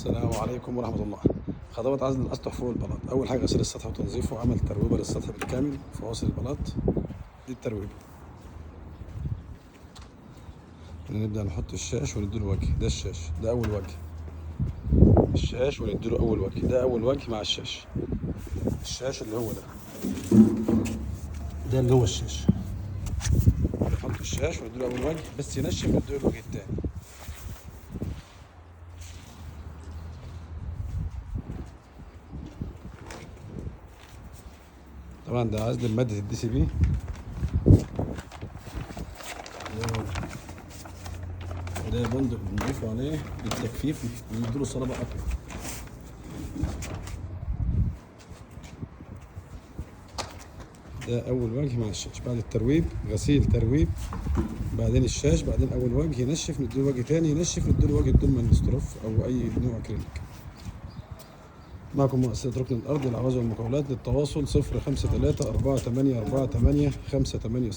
السلام عليكم ورحمة الله. خطوات عزل الأسطح فوق البلاط. أول حاجة غسيل السطح وتنظيفه وعمل ترويبة للسطح بالكامل. فواصل البلاط دي الترويبة. نبدأ نحط الشاش ونديله وجه. ده الشاش، ده أول وجه. الشاش ونديله أول وجه. ده أول وجه مع الشاش. الشاش اللي هو ده اللي هو الشاش. نحط الشاش ونديله أول وجه، بس ينشف ونديله الوجه التاني. طبعا ده عزل مادة الدي سي بي. وده بندق بنضيفه عليه للتجفيف ونديله صلابة أكتر. ده أول وجه مع الشاش. بعد الترويب غسيل ترويب، بعدين الشاش، بعدين أول وجه ينشف نديله وجه تاني ينشف نديله وجه دوما ستروف أو أي نوع أكريليك. معكم مؤسسة ركن الأرض للأعواز والمقاولات. للتواصل 053 48 48 580.